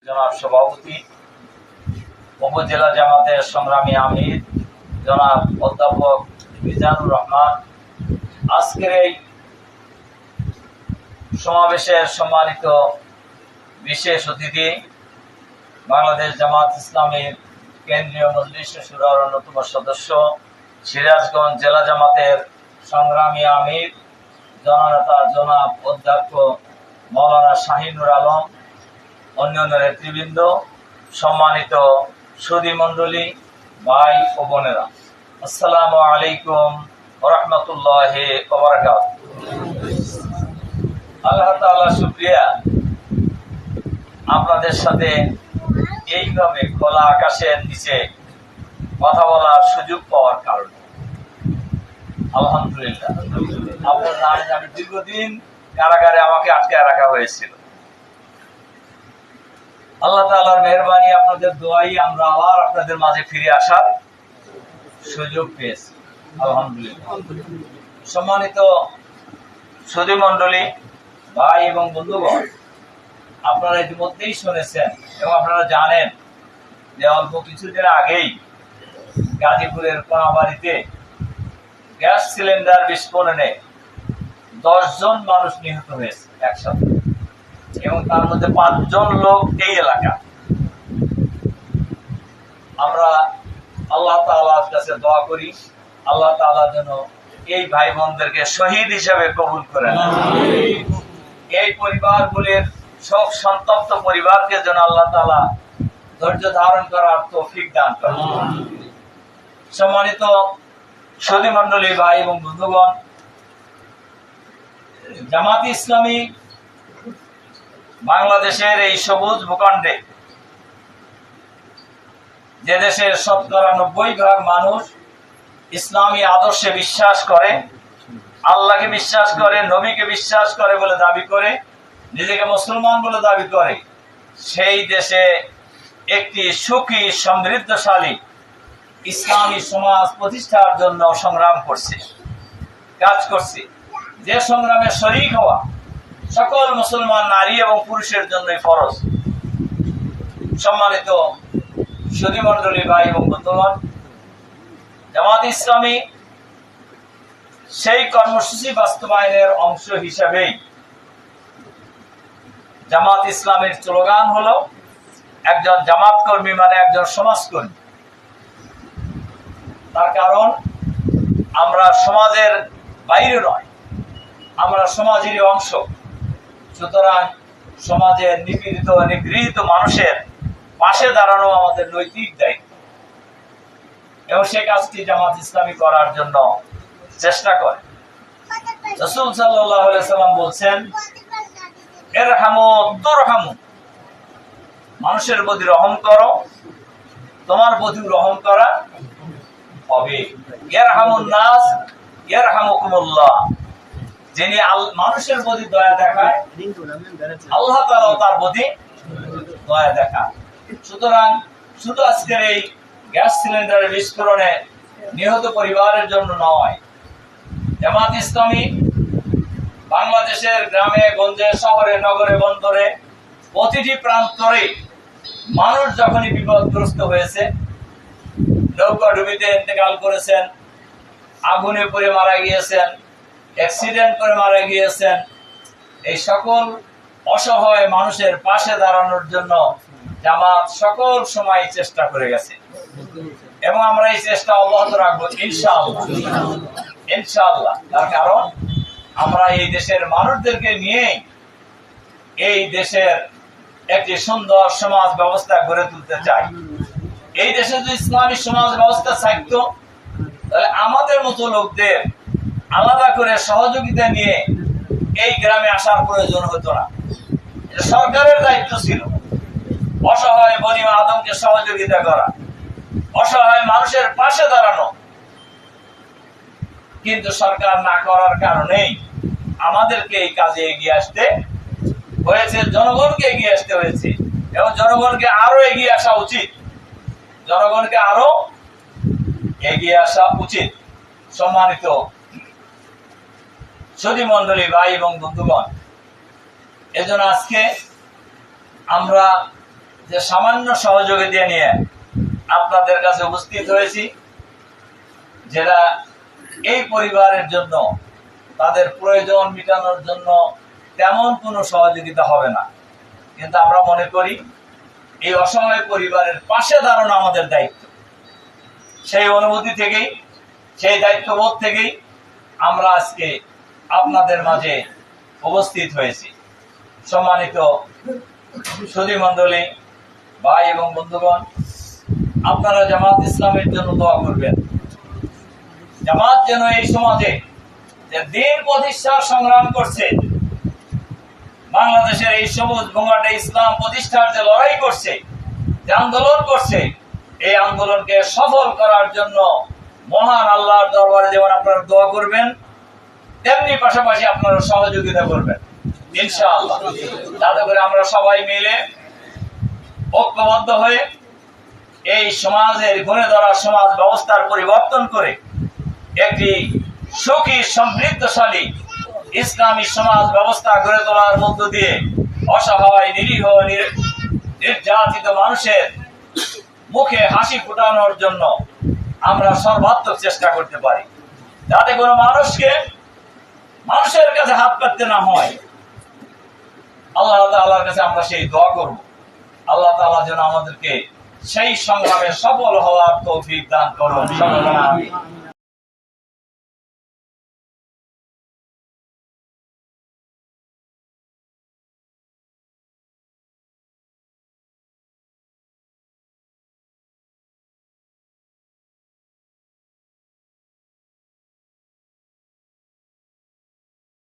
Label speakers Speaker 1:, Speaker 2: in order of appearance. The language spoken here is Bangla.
Speaker 1: জনাব সভাপতি, উপজেলা জামাতের সংগ্রামী আমির জনাব অধ্যাপক মিজানুর রহমান, আজকের এই সমাবেশের সম্মানিত বিশেষ অতিথি, বাংলাদেশ জামাত ইসলামীর কেন্দ্রীয় মজলিস শুরার অন্যতম সদস্য, সিরাজগঞ্জ জেলা জামাতের সংগ্রামী আমির জননেতা জনাব অধ্যক্ষ মৌলানা শাহিনুর আলম, অন্যান্য নেতৃবৃন্দ, সম্মানিত সুধী মণ্ডলী, ভাই ও বোনেরা, আসসালামু আলাইকুম ওয়া রাহমাতুল্লাহি ওয়া বারাকাতুহু। আল্লাহ তাআলা শুকরিয়া, আপনাদের সাথে এইভাবে খোলা আকাশের নিচে কথা বলার সুযোগ পাওয়ার কারণে আলহামদুলিল্লাহ। আপনারা জানেন আমি দীর্ঘদিন কারাগারে আমাকে আটকায় রাখা হয়েছিল। আল্লাহ তাআলার মেহেরবানি, আপনাদের দোয়াই আমরা আবার আপনাদের মাঝে ফিরে আসার সুযোগ পেয়েছি আলহামদুলিল্লাহ। সম্মানিত সুধী মণ্ডলী, ভাই এবং বন্ধুগণ, আপনারা ইতিমধ্যেই শুনেছেন এবং আপনারা জানেন যে অল্প কিছুদিন আগেই গাজীপুরের কোনাবাড়িতে গ্যাস সিলিন্ডার বিস্ফোরণে 10 জন মানুষ নিহত হয়েছে একসাথে, এবং তার মধ্যে 5 জন লোক এই এলাকা। আমরা আল্লাহ তাআলার কাছে দোয়া করি, আল্লাহ তাআলা যেন এই ভাই বোনদেরকে শহীদ হিসেবে কবুল করেন। এই পরিবারগুলির শোক সন্তপ্ত পরিবারকে যেন আল্লাহ তাআলা ধৈর্য ধারণ করার তৌফিক দান করেন। সম্মানিত সুধী মণ্ডলী, ভাই এবং বন্ধুগণ, জামাত ইসলামী বাংলাদেশের এই সবুজ ভূখণ্ডে, যে দেশের 90% মানুষ ইসলামী আদর্শে বিশ্বাস করে, আল্লাহকে বিশ্বাস করে, নবীকে বিশ্বাস করে বলে দাবি করে, নিজেকে মুসলমান বলে দাবি করে, সেই দেশে একটি সুখী সমৃদ্ধশালী ইসলামী সমাজ প্রতিষ্ঠার জন্য সংগ্রাম করছে, কাজ করছে। যে সংগ্রামে শরীক হওয়া সকল মুসলমান নারী এবং পুরুষের জন্যই ফরজ। সম্মানিত সুধী মণ্ডলী, ভাই এবং বন্ধুগণ, জামাত ইসলামী সেই কর্মসূচি বাস্তবায়নের অংশ হিসাবেই জামাত ইসলামের স্লোগান হলো একজন জামাত কর্মী মানে একজন সমাজকর্মী। তার কারণ আমরা সমাজের বাইরে নয়, আমরা সমাজেরই অংশ। সুতরাং সমাজের নিপীড়িত নিগৃহীত মানুষের পাশে দাঁড়ানো আমাদের নৈতিক দায়িত্ব, এবং সে কাজটি জামাত ইসলামী করার জন্য চেষ্টা করে। রাসূল সাল্লাল্লাহু আলাইহি সাল্লাম বলছেন, ইরহামু তুরহামু, মানুষের প্রতি রহম করো, তোমার প্রতি রহম করা হবে। ইরহামুন নাস ইরহামুকুমুল্লাহ, যিনি মানুষের প্রতি দয়া দেখায়, আল্লাহ তাআলা তার প্রতি দয়া দেখায়। সুতরাং শুধু আজকের এই গ্যাস সিলিন্ডারের বিস্ফোরণে নিহত পরিবারের জন্য নয়, জামাত ইসলামী বাংলাদেশের গ্রামে গঞ্জে, শহরে, নগরে, বন্দরে, প্রতিটি প্রান্তরে মানুষ যখনই বিপদগ্রস্ত হয়েছে, নৌকা ডুবিতে ইন্তেকাল করেছেন, আগুনে পড়ে মারা গিয়েছেন, অ্যাক্সিডেন্ট করে মারা গিয়েছেন, এই সকল অসহায় মানুষের পাশে দাঁড়ানোর জন্য জামাত সকল সময় চেষ্টা করে গেছে, এবং আমরা এই চেষ্টা অব্যাহত রাখবো ইনশাআল্লাহ ইনশাআল্লাহ। তার কারণ আমরা এই দেশের মানুষদেরকে নিয়ে এই দেশের একটি সুন্দর সমাজ ব্যবস্থা গড়ে তুলতে চাই। এই দেশে যদি ইসলামী সমাজ ব্যবস্থা থাকতো, তাহলে আমাদের মতো লোকদের আলাদা করে সহযোগিতা নিয়ে এই গ্রামে আসার প্রয়োজন হতো না। এটা সরকারের দায়িত্ব ছিল অসহায় বনি আদমকে সহযোগিতা করা, অসহায় মানুষের পাশে দাঁড়ানো। কিন্তু সরকার না করার কারণেই আমাদেরকে এই কাজে এগিয়ে আসতে হয়েছে, জনগণকে এগিয়ে আসতে হয়েছে, এবং জনগণকে আরো এগিয়ে আসা উচিত, জনগণকে আরো এগিয়ে আসা উচিত। সম্মানিত সুধী মণ্ডলী, ভাই এবং বন্ধুগণ, এজন্য আজকে আমরা যে সামান্য সহযোগিতা নিয়ে আপনাদের কাছে উপস্থিত হয়েছি, যেটা এই পরিবারের জন্য তাদের প্রয়োজন মেটানোর জন্য তেমন কোনো সহযোগিতা হবে না, কিন্তু আমরা মনে করি এই অসহায় পরিবারের পাশে দাঁড়ানো আমাদের দায়িত্ব। সেই অনুভূতি থেকেই, সেই দায়িত্ববোধ থেকেই আমরা আজকে আপনাদের মাঝে উপস্থিত হয়েছি। সম্মানিত সুধী মণ্ডলী, ভাই এবং বন্ধুগণ, আপনারা জামাত ইসলামের জন্য দোয়া করবেন। জামাত যেন এই সমাজে যে দিন প্রতিষ্ঠার সংগ্রাম করছে, বাংলাদেশের এই সবুজ ভূখণ্ডে ইসলাম প্রতিষ্ঠার যে লড়াই করছে, যে আন্দোলন করছে, এই আন্দোলনকে সফল করার জন্য মহান আল্লাহর দরবারে যেমন আপনারা দোয়া করবেন, তেমনি পাশাপাশি আপনারা সহযোগিতা করবেন ইনশাআল্লাহ, যাতে করে আমরা সবাই মিলে ঐক্যবদ্ধ হয়ে এই সমাজের ঘুরে ধরা সমাজ ব্যবস্থার পরিবর্তন করে একটি সুখী সমৃদ্ধশালী ইসলামী সমাজ ব্যবস্থা গড়ে তোলার মধ্য দিয়ে অসহায় নিরীহ নির্যাতিত মানুষের মুখে হাসি ফোটানোর জন্য আমরা সর্বাত্মক চেষ্টা করতে পারি, যাতে কোনো মানুষের কাছে হাত পাততে না হয়। আল্লাহ তাআলার কাছে আমরা সেই দোয়া করব, আল্লাহ তাআলা যেন আমাদেরকে সেই সংগ্রামে সফল হওয়ার তৌফিক দান করুন।